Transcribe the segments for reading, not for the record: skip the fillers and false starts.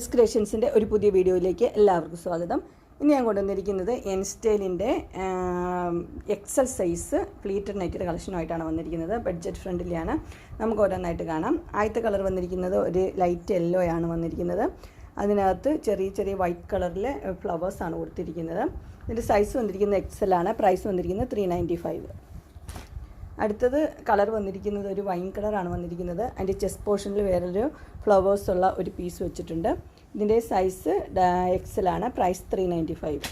ക്രിയേഷൻസിൻ്റെ ഒരു പുതിയ വീഡിയോയിലേക്ക് എല്ലാവർക്കും സ്വാഗതം. ഇന്ന് ഞാൻ കൊണ്ടുവന്നിരിക്കുന്നത് എൻ സ്റ്റൈലിൻ്റെ എക്സൽ സൈസ് പ്ലീറ്റഡ് നൈറ്റിയുടെ കളക്ഷനുമായിട്ടാണ് വന്നിരിക്കുന്നത്. ബഡ്ജറ്റ് ഫ്രണ്ട്ലിയാണ്. നമുക്ക് ഓരോന്നായിട്ട് കാണാം. ആദ്യത്തെ കളർ വന്നിരിക്കുന്നത് ഒരു ലൈറ്റ് യെല്ലോ ആണ് വന്നിരിക്കുന്നത്. അതിനകത്ത് ചെറിയ ചെറിയ വൈറ്റ് കളറിൽ ഫ്ലവേഴ്സാണ് കൊടുത്തിരിക്കുന്നത്. ഇതിൻ്റെ സൈസ് വന്നിരിക്കുന്നത് എക്സൽ ആണ്. പ്രൈസ് വന്നിരിക്കുന്നത് 395. അടുത്തത് കളർ വന്നിരിക്കുന്നത് ഒരു വൈൻ കളറാണ് വന്നിരിക്കുന്നത്. അതിൻ്റെ ചെസ്റ്റ് പോർഷനിൽ വേറൊരു ഫ്ലവേഴ്സ് ഉള്ള ഒരു പീസ് വെച്ചിട്ടുണ്ട്. ഇതിൻ്റെ സൈസ് എക്സലാണ്. പ്രൈസ് 395.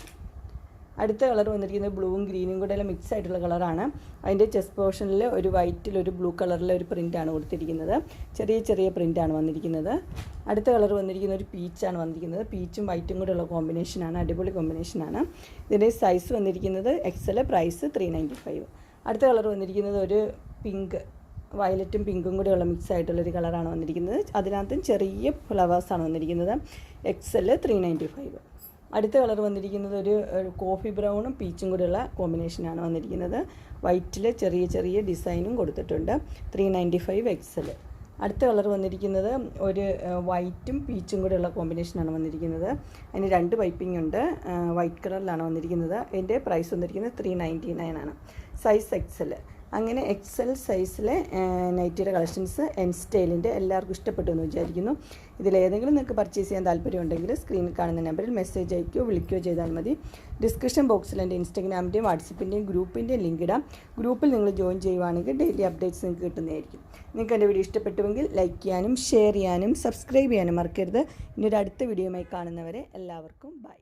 അടുത്ത കളർ വന്നിരിക്കുന്നത് ബ്ലൂവും ഗ്രീനും കൂടെ എല്ലാം മിക്സ് ആയിട്ടുള്ള കളറാണ്. അതിൻ്റെ ചെസ്റ്റ് പോർഷനിൽ ഒരു വൈറ്റിൽ ഒരു ബ്ലൂ കളറിലെ ഒരു പ്രിൻ്റാണ് കൊടുത്തിരിക്കുന്നത്. ചെറിയ ചെറിയ പ്രിൻ്റാണ് വന്നിരിക്കുന്നത്. അടുത്ത കളർ വന്നിരിക്കുന്ന ഒരു പീച്ചാണ് വന്നിരിക്കുന്നത്. പീച്ചും വൈറ്റും കൂടെ ഉള്ള കോമ്പിനേഷനാണ്. അടിപൊളി കോമ്പിനേഷനാണ്. ഇതിൻ്റെ സൈസ് വന്നിരിക്കുന്നത് എക്സൽ. പ്രൈസ് 395. അടുത്ത കളർ വന്നിരിക്കുന്നത് ഒരു പിങ്ക്, വയലറ്റും പിങ്കും കൂടെ ഉള്ള മിക്സ് ആയിട്ടുള്ളൊരു കളറാണ് വന്നിരിക്കുന്നത്. അതിനകത്തും ചെറിയ ഫ്ലവേഴ്സാണ് വന്നിരിക്കുന്നത്. എക്സൽ 395. അടുത്ത കളർ വന്നിരിക്കുന്നത് ഒരു കോഫി ബ്രൗണും പീച്ചും കൂടെയുള്ള കോമ്പിനേഷനാണ് വന്നിരിക്കുന്നത്. വൈറ്റിൽ ചെറിയ ചെറിയ ഡിസൈനും കൊടുത്തിട്ടുണ്ട്. 395 എക്സൽ. അടുത്ത കളർ വന്നിരിക്കുന്നത് ഒരു വൈറ്റും പീച്ചും കൂടെയുള്ള കോമ്പിനേഷനാണ് വന്നിരിക്കുന്നത്. അതിന് 2 പൈപ്പിംഗ് ഉണ്ട്. വൈറ്റ് കളറിലാണ് വന്നിരിക്കുന്നത്. അതിൻ്റെ പ്രൈസ് വന്നിരിക്കുന്നത് 399 ആണ്. Size Excel. അങ്ങനെ എക്സൽ സൈസിലെ നൈറ്റിയുടെ കളക്ഷൻസ് എൻ സ്റ്റൈലിൻ്റെ എല്ലാവർക്കും ഇഷ്ടപ്പെട്ടു എന്ന് വിചാരിക്കുന്നു. ഇതിലേതെങ്കിലും നിങ്ങൾക്ക് പർച്ചേസ് ചെയ്യാൻ താല്പര്യമുണ്ടെങ്കിൽ സ്ക്രീനിൽ കാണുന്ന നമ്പറിൽ മെസ്സേജ് അയക്കുകയോ വിളിക്കുകയോ ചെയ്താൽ മതി. ഡിസ്ക്രിപ്ഷൻ ബോക്സിൽ എൻ്റെ ഇൻസ്റ്റാഗ്രാമിൻ്റെയും വാട്സപ്പിൻ്റെയും ഗ്രൂപ്പിൻ്റെയും ലിങ്ക് ഇടാം. ഗ്രൂപ്പിൽ നിങ്ങൾ ജോയിൻ ചെയ്യുവാണെങ്കിൽ ഡെയിലി അപ്ഡേറ്റ്സ് നിങ്ങൾക്ക് കിട്ടുന്നതായിരിക്കും. നിങ്ങൾക്ക് എൻ്റെ വീഡിയോ ഇഷ്ടപ്പെട്ടുവെങ്കിൽ ലൈക്ക് ചെയ്യാനും ഷെയർ ചെയ്യാനും സബ്സ്ക്രൈബ് ചെയ്യാനും മറക്കരുത്. ഇനി ഒരു അടുത്ത വീഡിയോയുമായി കാണുന്നവരെ എല്ലാവർക്കും ബൈ.